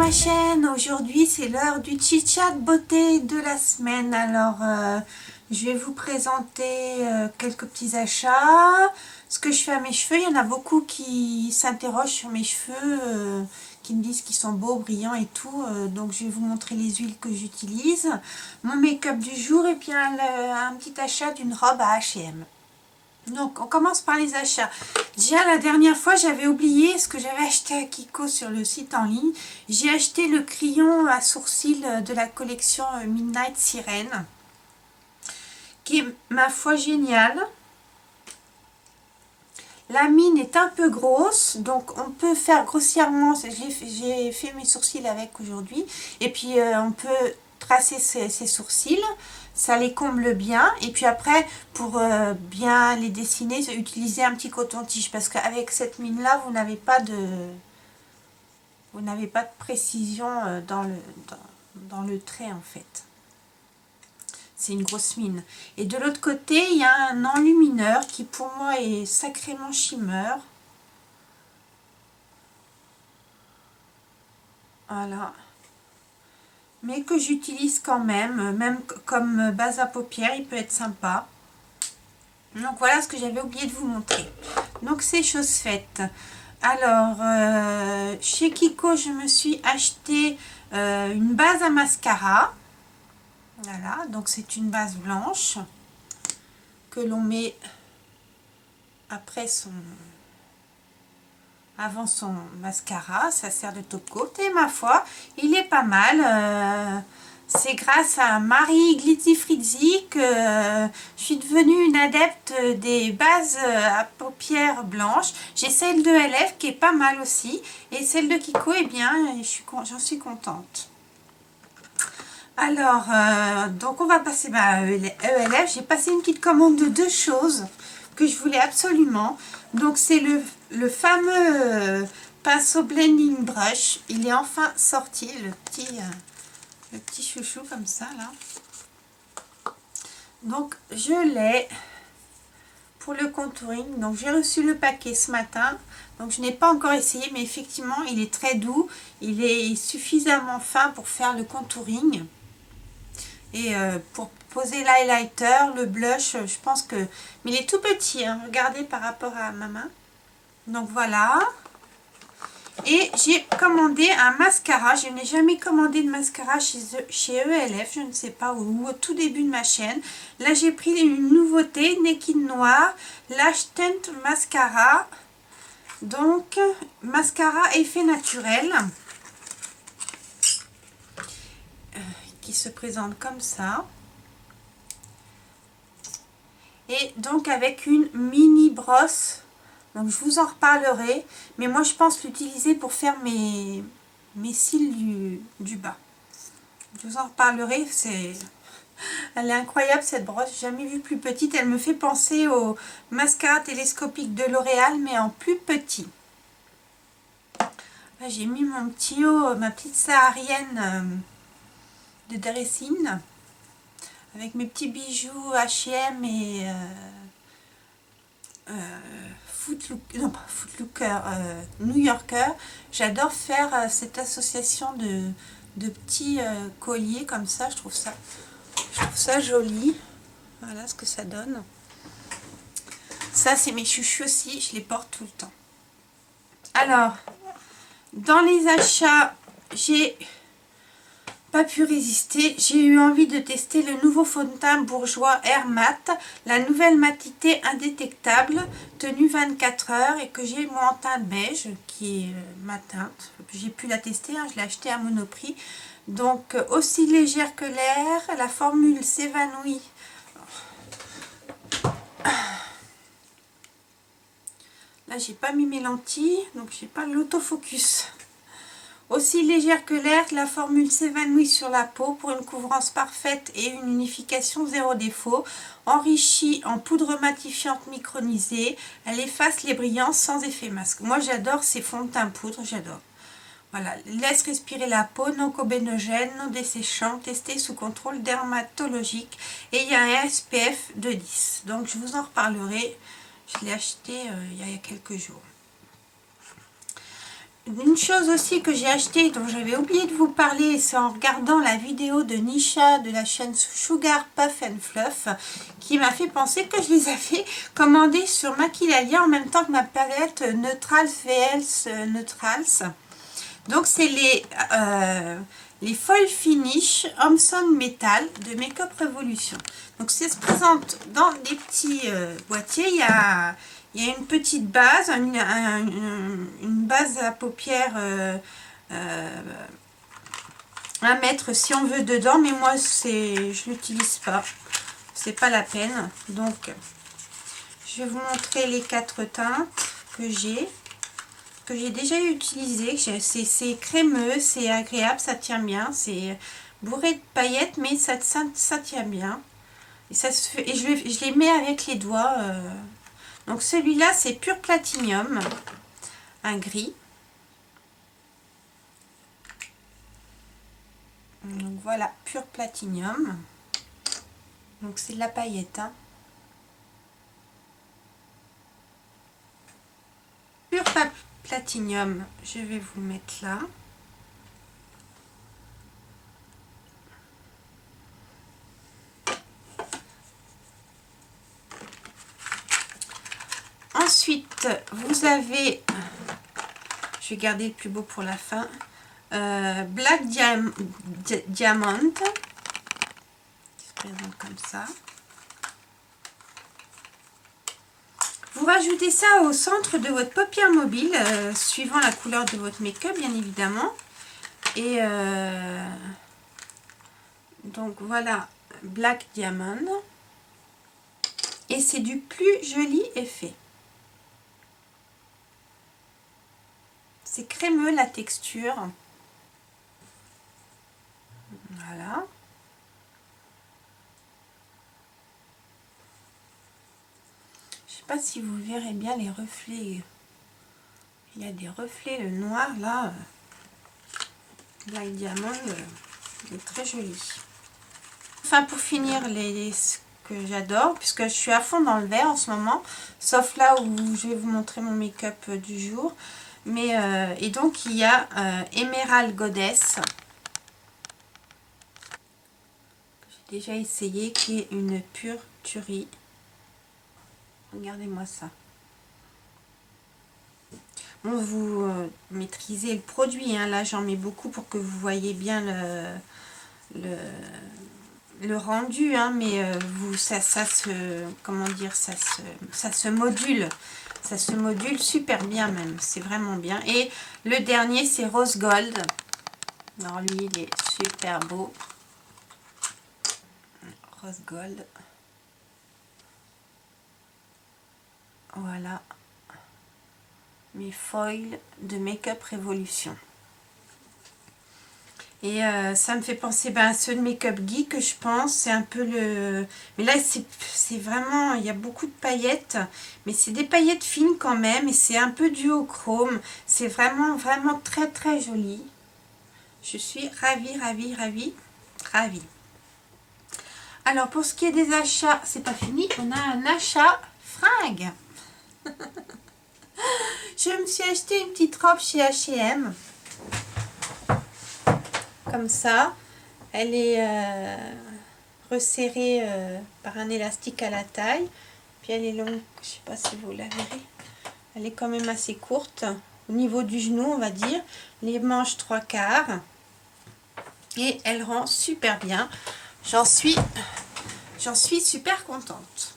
ma chaîne. Aujourd'hui c'est l'heure du chit-chat beauté de la semaine. Alors je vais vous présenter quelques petits achats, ce que je fais à mes cheveux. Il y en a beaucoup qui s'interrogent sur mes cheveux, qui me disent qu'ils sont beaux, brillants et tout, donc je vais vous montrer les huiles que j'utilise, mon make-up du jour et bien un petit achat d'une robe à H&M. Donc on commence par les achats. Déjà la dernière fois j'avais oublié ce que j'avais acheté à Kiko sur le site en ligne. J'ai acheté le crayon à sourcils de la collection Midnight Sirène, qui est ma foi génial. La mine est un peu grosse, donc on peut faire grossièrement, j'ai fait mes sourcils avec aujourd'hui, et puis on peut tracer ses sourcils, ça les comble bien, et puis après pour bien les dessiner, utiliser un petit coton-tige, parce qu'avec cette mine là vous n'avez pas de précision dans le trait en fait. C'est une grosse mine. Et de l'autre côté, il y a un enlumineur qui pour moi est sacrément shimmer. Voilà. Mais que j'utilise quand même comme base à paupières, il peut être sympa. Donc voilà ce que j'avais oublié de vous montrer. Donc c'est chose faite. Alors, chez Kiko, je me suis acheté une base à mascara. Voilà, donc c'est une base blanche que l'on met après avant son mascara. Ça sert de top coat et ma foi il est pas mal. C'est grâce à Marie Glitzy Frizzy que je suis devenue une adepte des bases à paupières blanches. J'ai celle de LF qui est pas mal aussi, et celle de Kiko, eh bien j'en suis contente. Alors, donc on va passer à ELF. J'ai passé une petite commande de deux choses que je voulais absolument. Donc c'est le fameux pinceau blending brush. Il est enfin sorti, le petit chouchou comme ça là. Donc je l'ai pour le contouring. Donc j'ai reçu le paquet ce matin. Donc je n'ai pas encore essayé, mais effectivement il est très doux. Il est suffisamment fin pour faire le contouring. Et pour poser l'highlighter, le blush, je pense que... Mais il est tout petit, hein, regardez par rapport à ma main. Donc voilà. Et j'ai commandé un mascara. Je n'ai jamais commandé de mascara chez ELF, je ne sais pas où, au tout début de ma chaîne. Là j'ai pris une nouveauté, Naked Noir, Lash Tint Mascara. Donc, mascara effet naturel. Qui se présente comme ça. Et donc avec une mini brosse. Donc je vous en reparlerai, mais moi je pense l'utiliser pour faire mes cils du bas. Je vous en reparlerai. Elle est incroyable cette brosse, j'ai jamais vu plus petite. Elle me fait penser au mascara télescopique de L'Oréal, mais en plus petit. Là j'ai mis mon petit haut, ma petite saharienne de dressing, avec mes petits bijoux H&M et Footlooker, New Yorker. J'adore faire cette association de petits colliers comme ça. Je trouve ça joli. Voilà ce que ça donne. Ça c'est mes chouchous aussi, je les porte tout le temps. Alors, dans les achats, j'ai pas pu résister, j'ai eu envie de tester le nouveau fond de teint Bourjois Air Matte, la nouvelle matité indétectable, tenue 24 heures, et que j'ai moi en teinte beige, qui est ma teinte. J'ai pu la tester, hein, je l'ai acheté à Monoprix. Donc aussi légère que l'air, la formule s'évanouit. Là j'ai pas mis mes lentilles, donc j'ai pas l'autofocus. Aussi légère que l'air, la formule s'évanouit sur la peau pour une couvrance parfaite et une unification zéro défaut. Enrichie en poudre matifiante micronisée, elle efface les brillances sans effet masque. Moi j'adore ces fonds de teint poudre, j'adore. Voilà, laisse respirer la peau, non cobénogène, non desséchant, testé sous contrôle dermatologique, et il y a un SPF de 10. Donc je vous en reparlerai, je l'ai acheté il y a quelques jours. Une chose aussi que j'ai acheté, dont j'avais oublié de vous parler, c'est en regardant la vidéo de Nisha de la chaîne Sugar Puff and Fluff, qui m'a fait penser que je les avais commandées sur Maquilalia en même temps que ma palette Neutrals VS Neutrals. Donc c'est les Foil Finish Homson Metal de Make Up Revolution. Donc ça se présente dans des petits boîtiers. Il y a une petite base, une base à paupières à mettre si on veut dedans, mais moi je l'utilise pas, c'est pas la peine. Donc je vais vous montrer les 4 teintes que j'ai déjà utilisé. C'est crémeux, c'est agréable, ça tient bien, c'est bourré de paillettes, mais ça tient bien. Et, et je les mets avec les doigts. Donc celui-là, c'est Pur Platinum, un gris. Donc voilà, Pur Platinum. Donc c'est de la paillette, hein. Pur Platinum, je vais vous le mettre là. Ensuite, vous avez, je vais garder le plus beau pour la fin, Black Diamond, qui se présente comme ça. Vous rajoutez ça au centre de votre paupière mobile, suivant la couleur de votre make-up, bien évidemment. Et donc voilà, Black Diamond. Et c'est du plus joli effet. C'est crémeux la texture. Voilà. Je sais pas si vous verrez bien les reflets. Il y a des reflets, le noir là. Black Diamond, il est très joli. Enfin, pour finir, ce que j'adore, puisque je suis à fond dans le vert en ce moment, sauf là où je vais vous montrer mon make-up du jour. Mais et donc il y a Emerald Goddess, que j'ai déjà essayé, qui est une pure tuerie. Regardez-moi ça. Bon, vous maîtrisez le produit, hein. Là j'en mets beaucoup pour que vous voyez bien le rendu, hein, mais ça se, comment dire, ça se module. Ça se module super bien même, c'est vraiment bien. Et le dernier, c'est Rose Gold. Alors lui, il est super beau. Rose Gold. Voilà. Mes foils de Make Up Revolution. Et ça me fait penser à ceux de Make Up Geek, je pense. C'est un peu le... Mais là, c'est vraiment... Il y a beaucoup de paillettes. Mais c'est des paillettes fines quand même. Et c'est un peu duochrome. C'est vraiment, vraiment très, très joli. Je suis ravie, ravie, ravie, ravie. Alors, pour ce qui est des achats, c'est pas fini. On a un achat fringue. Je me suis acheté une petite robe chez H&M. Comme ça, elle est resserrée par un élastique à la taille, puis elle est longue, je sais pas si vous la verrez, elle est quand même assez courte au niveau du genou, on va dire, les manches 3/4, et elle rend super bien. J'en suis super contente.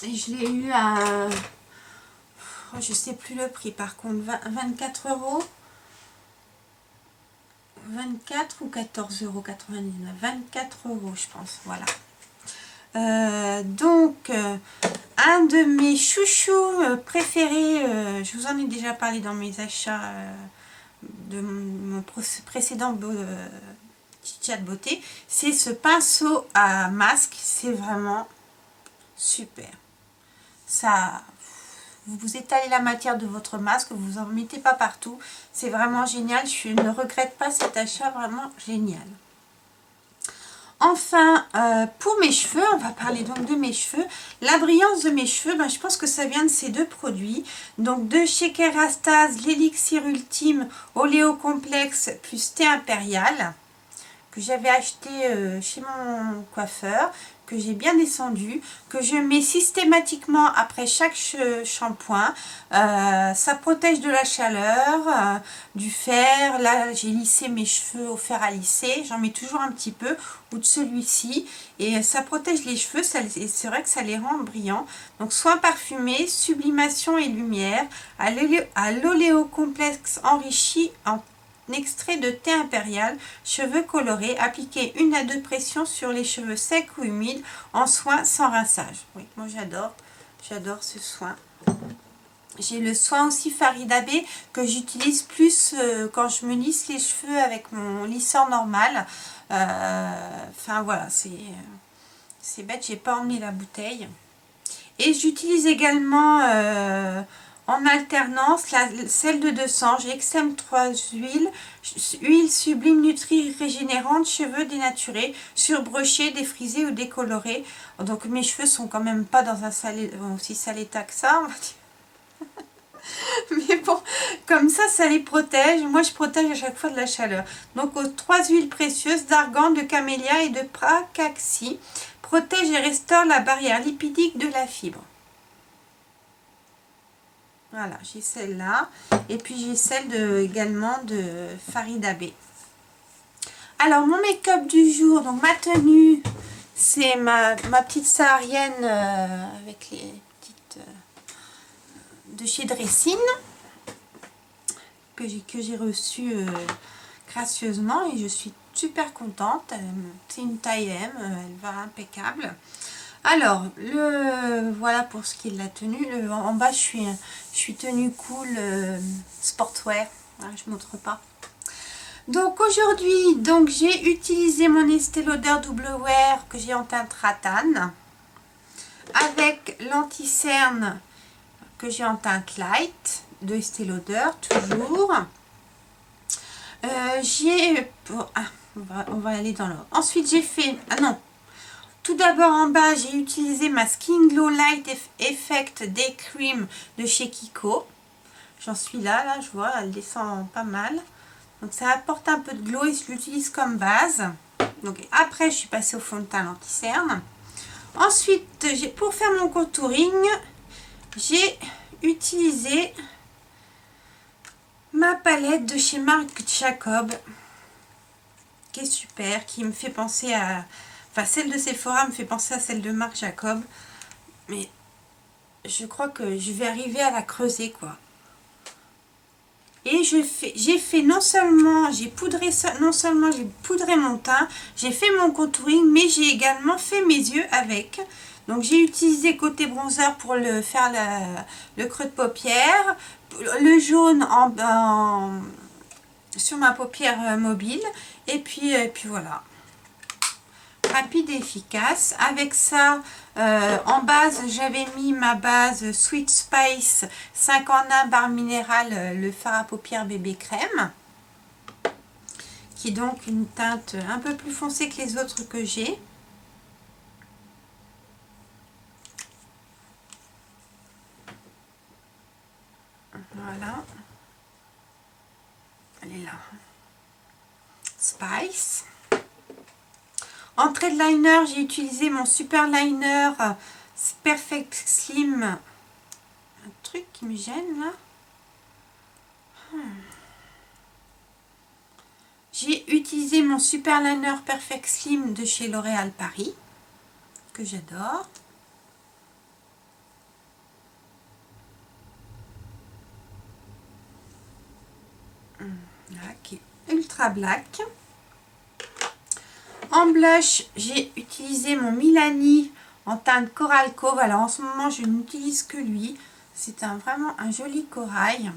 Et je l'ai eu à, je sais plus le prix par contre, 24 €. 24 ou 14,99 €, 24 € je pense, voilà. Donc un de mes chouchous préférés, je vous en ai déjà parlé dans mes achats de mon précédent chat beauté, c'est ce pinceau à masque. C'est vraiment super, ça... Vous étalez la matière de votre masque, vous en mettez pas partout. C'est vraiment génial. Je ne regrette pas cet achat, vraiment génial. Enfin, pour mes cheveux, on va parler donc de mes cheveux. La brillance de mes cheveux, ben, je pense que ça vient de ces deux produits. Donc de chez Kerastase, l'élixir ultime oléocomplexe plus thé impérial, que j'avais acheté chez mon coiffeur, que j'ai bien descendu, que je mets systématiquement après chaque shampoing. Ça protège de la chaleur, du fer. Là, j'ai lissé mes cheveux au fer à lisser. J'en mets toujours un petit peu, ou de celui-ci. Et ça protège les cheveux, et c'est vrai que ça les rend brillants. Donc, soin parfumé, sublimation et lumière, à l'oléocomplexe enrichi en extrait de thé impérial, cheveux colorés, appliquer 1 à 2 pressions sur les cheveux secs ou humides en soin sans rinçage. Oui, moi j'adore ce soin. J'ai le soin aussi Farida B que j'utilise plus quand je me lisse les cheveux avec mon lisseur normal. Enfin voilà, c'est bête, j'ai pas emmené la bouteille. Et j'utilise également en alternance celle de 200. J'extrême 3 huiles. Huile sublime, nutri, régénérante, cheveux dénaturés, surbrochés, défrisés ou décolorés. Donc mes cheveux sont quand même pas dans un aussi sale état que ça, on va dire. Mais bon, comme ça les protège. Moi, je protège à chaque fois de la chaleur. Donc, aux 3 huiles précieuses d'argan, de camélia et de pracaxie. Protège et restaure la barrière lipidique de la fibre. Voilà, j'ai celle-là. Et puis, j'ai celle également de Farida B. Alors, mon make-up du jour, donc ma tenue, c'est ma petite saharienne avec les petites... de chez Dressing. Que j'ai reçu gracieusement et je suis super contente. C'est une taille M, elle va impeccable. Alors, voilà pour ce qui est de la tenue. En bas, je suis tenue cool sportwear. Voilà, je ne montre pas. Donc aujourd'hui, j'ai utilisé mon Estée Lauder Double Wear que j'ai en teinte ratane avec l'anti-cerne que j'ai en teinte light de Estée Lauder toujours. On va aller dans l'ordre. Ensuite, j'ai fait... Ah non. Tout d'abord, en bas, j'ai utilisé ma Skin Glow Light Effect Day Cream de chez Kiko. J'en suis là, je vois, elle descend pas mal. Donc, ça apporte un peu de glow et je l'utilise comme base. Donc, après, je suis passée au fond de teint anti-cerne. Ensuite, pour faire mon contouring, j'ai utilisé ma palette de chez Marc Jacob, qui est super, qui me fait penser à... Enfin, celle de Sephora me fait penser à celle de Marc Jacob. Mais je crois que je vais arriver à la creuser, quoi. Et j'ai fait non seulement j'ai poudré mon teint, j'ai fait mon contouring, mais j'ai également fait mes yeux avec. Donc j'ai utilisé côté bronzer pour faire le creux de paupière, le jaune sur ma paupière mobile, et puis voilà. Rapide et efficace. Avec ça, en base, j'avais mis ma base Sweet Spice 5 en 1 barre minérale, le fard à paupières bébé crème, qui est donc une teinte un peu plus foncée que les autres que j'ai. Voilà. Elle est là. Spice. En trait de liner, j'ai utilisé mon super liner Perfect Slim. Un truc qui me gêne là. J'ai utilisé mon super liner Perfect Slim de chez L'Oréal Paris, que j'adore. Là, qui est ultra black. En blush, j'ai utilisé mon Milani en teinte Coral Cove. Alors en ce moment, je n'utilise que lui. C'est vraiment un joli corail.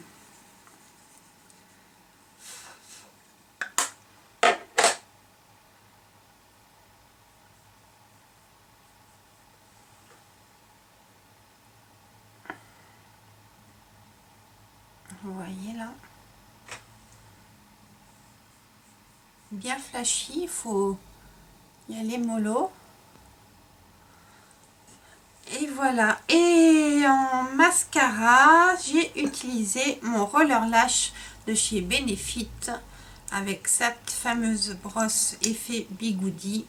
Vous voyez là. Bien flashy, il faut Il y a les molos. Et voilà. Et en mascara, j'ai utilisé mon Roller Lash de chez Benefit avec cette fameuse brosse effet Bigoudi.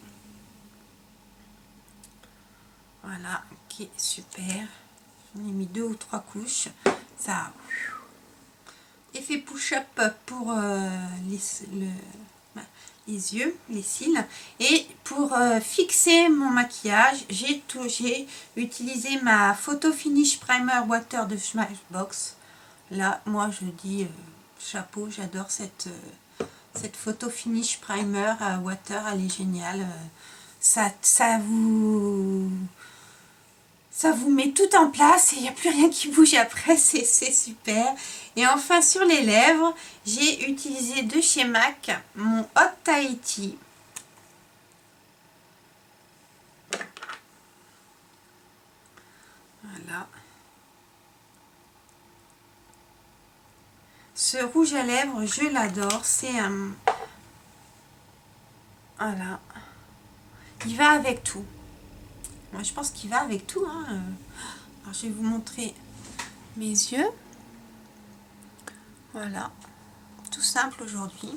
Voilà, qui est super. J'en ai mis 2 ou 3 couches. Ça effet push-up pour les yeux, les cils. Et pour fixer mon maquillage, j'ai utilisé ma Photo Finish Primer Water de Smashbox. Là, moi je dis chapeau, j'adore cette Photo Finish Primer Water, elle est géniale. Ça vous met tout en place et il n'y a plus rien qui bouge après, c'est super. Et enfin sur les lèvres, j'ai utilisé de chez MAC mon Hot Tahiti. Voilà. Ce rouge à lèvres, je l'adore, c'est un... Voilà. Il va avec tout. Moi, je pense qu'il va avec tout. Hein. Alors, je vais vous montrer mes yeux. Voilà. Tout simple aujourd'hui.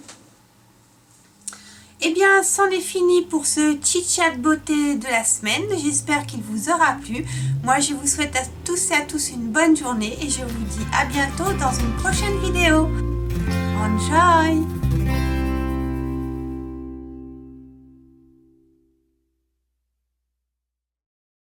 Eh bien, c'en est fini pour ce chit-chat beauté de la semaine. J'espère qu'il vous aura plu. Moi, je vous souhaite à tous et à tous une bonne journée et je vous dis à bientôt dans une prochaine vidéo. Enjoy!